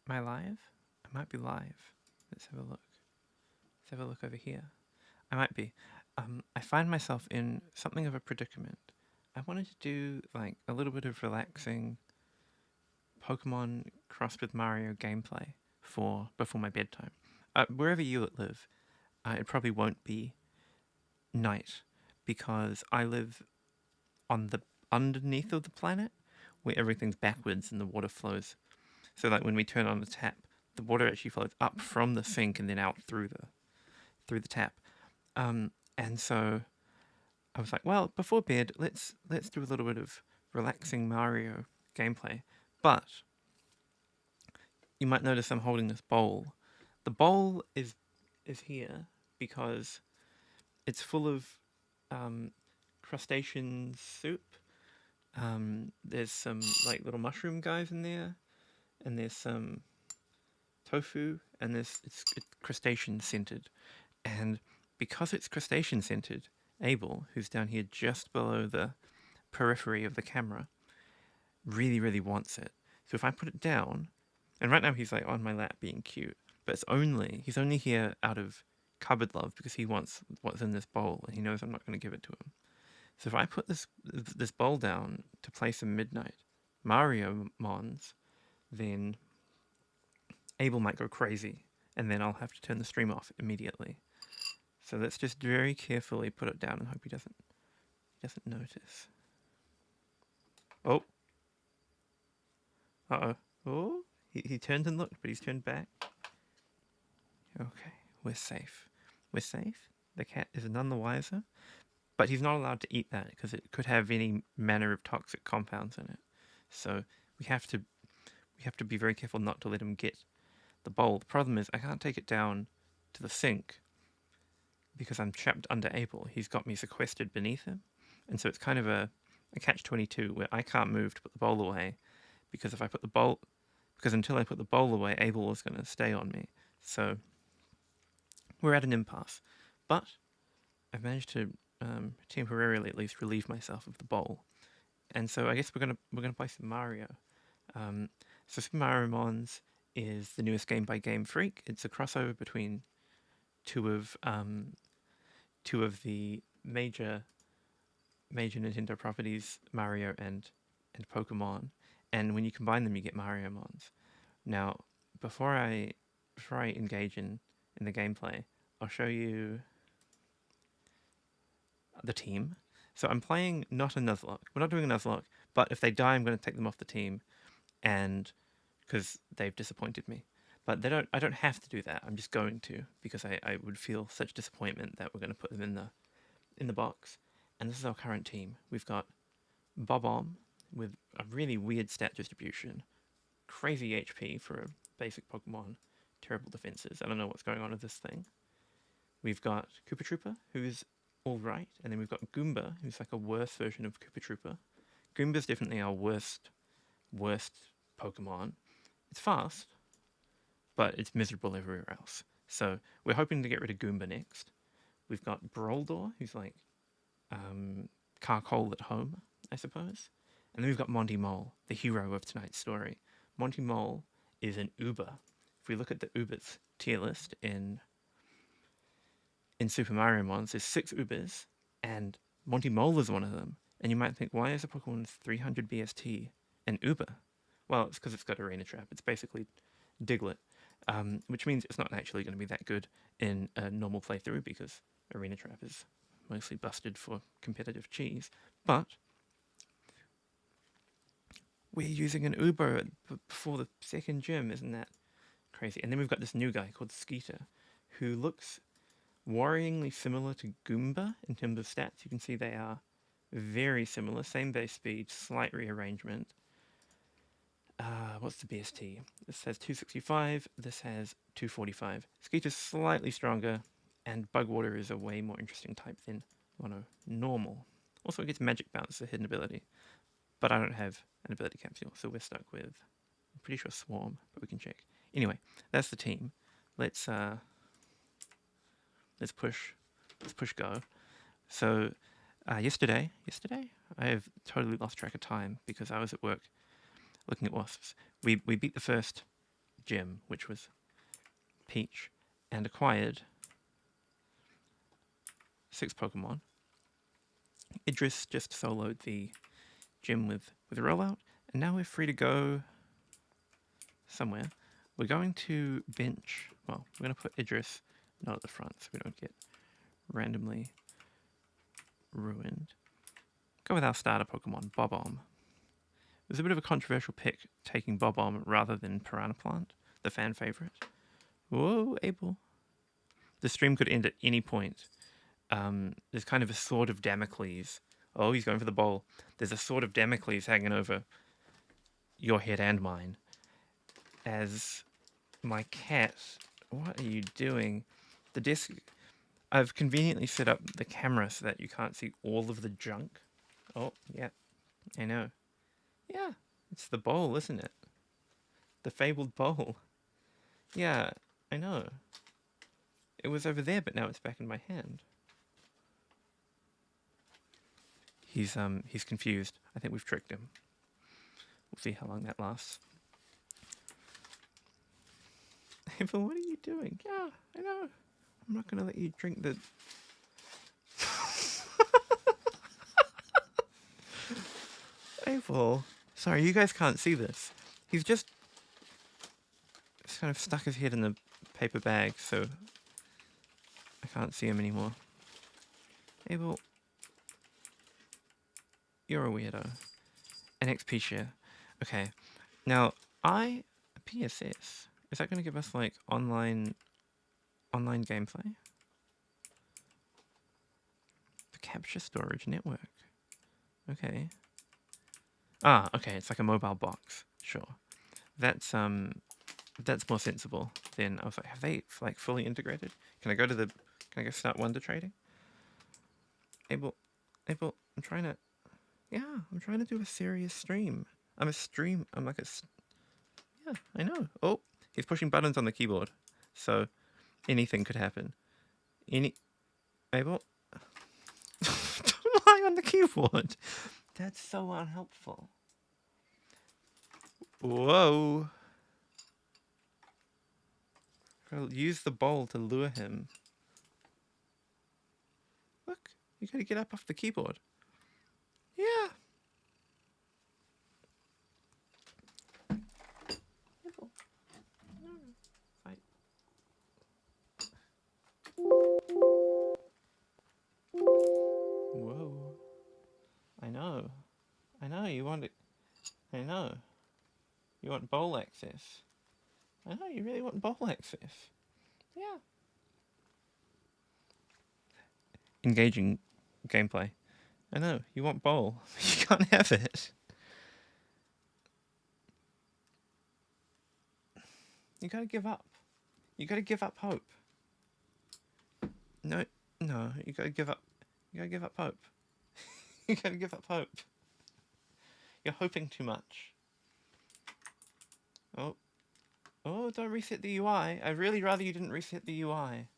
Am I live? I might be live. Let's have a look. Let's have a look over here. I might be. I find myself in something of a predicament. I wanted to do like a little bit of relaxing Pokemon crossed with Mario gameplay for before my bedtime. Wherever you live, it probably won't be night because I live on the underneath of the planet where everything's backwards and the water flows. So like when we turn on the tap, the water actually flows up from the sink and then out through the tap. And so I was like, well, before bed, let's do a little bit of relaxing Mario gameplay. But you might notice I'm holding this bowl. The bowl is here because it's full of crustacean soup. There's some like little mushroom guys in there, and there's some tofu, and it's crustacean scented. And because it's crustacean scented, Abel, who's down here just below the periphery of the camera, really, really wants it. So if I put it down, and right now he's like on my lap being cute, but he's only here out of cupboard love because he wants what's in this bowl and he knows I'm not going to give it to him. So if I put this bowl down to play some Midnight Mario mons, then Abel might go crazy and then I'll have to turn the stream off immediately. So let's just very carefully put it down and hope he doesn't notice. Oh. Uh-oh. Oh, he turned and looked, but he's turned back. Okay, we're safe. We're safe. The cat is none the wiser, but he's not allowed to eat that because it could have any manner of toxic compounds in it. So we have to be very careful not to let him get the bowl. The problem is I can't take it down to the sink because I'm trapped under Abel. He's got me sequestered beneath him, and so it's kind of a catch-22 where I can't move to put the bowl away because until I put the bowl away, Abel is going to stay on me. So we're at an impasse, but I've managed to temporarily at least relieve myself of the bowl, and so I guess we're gonna play some Mario. So Super Mario Mons is the newest game by Game Freak. It's a crossover between two of the major Nintendo properties, Mario and Pokemon. And when you combine them, you get Mario Mons. Now, before I engage in the gameplay, I'll show you the team. So I'm playing not a Nuzlocke. We're not doing a Nuzlocke, but if they die, I'm going to take them off the team, and because they've disappointed me. But I don't have to do that. I'm just going to because I would feel such disappointment that we're going to put them in the box. And this is our current team. We've got Bob-omb with a really weird stat distribution, crazy HP for a basic Pokemon, terrible defenses. I don't know what's going on with this thing. We've got Koopa Troopa, who's all right, and then we've got Goomba, who's like a worse version of Koopa Troopa. Goomba's definitely our worst Pokemon. It's fast, but it's miserable everywhere else. So we're hoping to get rid of Goomba next. We've got Broldor, who's like Carcole at home, I suppose. And then we've got Monty Mole, the hero of tonight's story. Monty Mole is an Uber. If we look at the Ubers tier list in Super Mario Mons, there's 6 Ubers, and Monty Mole is one of them. And you might think, why is a Pokemon with 300 BST an Uber? Well, it's because it's got Arena Trap. It's basically Diglett, which means it's not actually going to be that good in a normal playthrough because Arena Trap is mostly busted for competitive cheese. But we're using an Uber before the second gym, isn't that crazy? And then we've got this new guy called Skeeter, who looks worryingly similar to Goomba in terms of stats. You can see they are very similar, same base speed, slight rearrangement. What's the BST? This has 265, this has 245. Skeeter's slightly stronger, and Bugwater is a way more interesting type than normal. Also, it gets Magic Bounce, a hidden ability. But I don't have an ability capsule, so we're stuck with, I'm pretty sure Swarm, but we can check. Anyway, that's the team. Let's push go. So yesterday, I have totally lost track of time because I was at work looking at wasps. We beat the first gym, which was Peach, and acquired 6 Pokemon. Idris just soloed the gym with rollout, and now we're free to go somewhere. We're going to bench. Well, we're going to put Idris not at the front so we don't get randomly ruined. Go with our starter Pokemon, Bob-omb. It was a bit of a controversial pick, taking Bob-omb rather than Piranha Plant, the fan favorite. Whoa, Abel. The stream could end at any point. There's kind of a sword of Damocles. Oh, he's going for the bowl. There's a sword of Damocles hanging over your head and mine. As my cat, what are you doing? The desk, I've conveniently set up the camera so that you can't see all of the junk. Oh, yeah, I know. Yeah, it's the bowl, isn't it? The fabled bowl. Yeah, I know. It was over there, but now it's back in my hand. He's confused. I think we've tricked him. We'll see how long that lasts. Abel, what are you doing? Yeah, I know. I'm not going to let you drink the... Abel. Sorry, you guys can't see this. He's just kind of stuck his head in the paper bag, so I can't see him anymore. Abel, you're a weirdo. An XP share. Okay. Now, PSS. Is that going to give us, like, online gameplay? The capture storage network. Okay. Ah, okay, it's like a mobile box. Sure. That's more sensible than... I was like, have they, like, fully integrated? Can I go start wonder trading? Abel, I'm trying to... Yeah, I'm trying to do a serious stream. I'm like a... Yeah, I know. Oh, he's pushing buttons on the keyboard. So, anything could happen. Abel? Don't lie on the keyboard. That's so unhelpful. Whoa. Gotta use the bowl to lure him. Look, you gotta get up off the keyboard. Yeah. Fight. Whoa. I know, you want it. I know. You want bowl access. I know, you really want bowl access. Yeah. Engaging gameplay. I know, you want bowl. You can't have it. You gotta give up. You gotta give up hope. No, you gotta give up. You gotta give up hope. You gotta give up hope. You're hoping too much. Oh, don't reset the UI. I'd really rather you didn't reset the UI.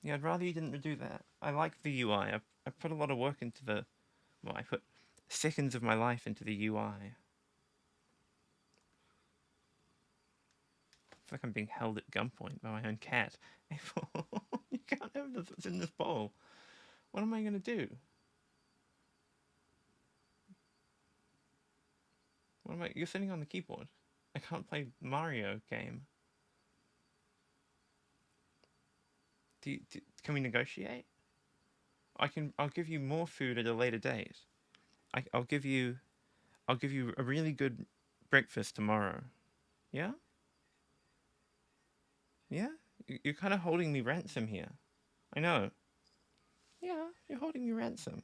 Yeah, I'd rather you didn't do that. I like the UI. I've put a lot of work into the... Well, I put seconds of my life into the UI. I feel like I'm being held at gunpoint by my own cat. You can't have this. It's in this bowl. What am I going to do? You're sitting on the keyboard. I can't play Mario game. Can we negotiate? I'll give you more food at a later date. I'll give you a really good breakfast tomorrow. Yeah? Yeah? You're kind of holding me ransom here. I know. Yeah, you're holding me ransom.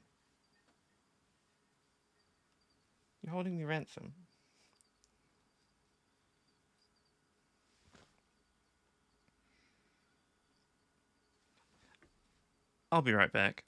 You're holding me ransom. I'll be right back.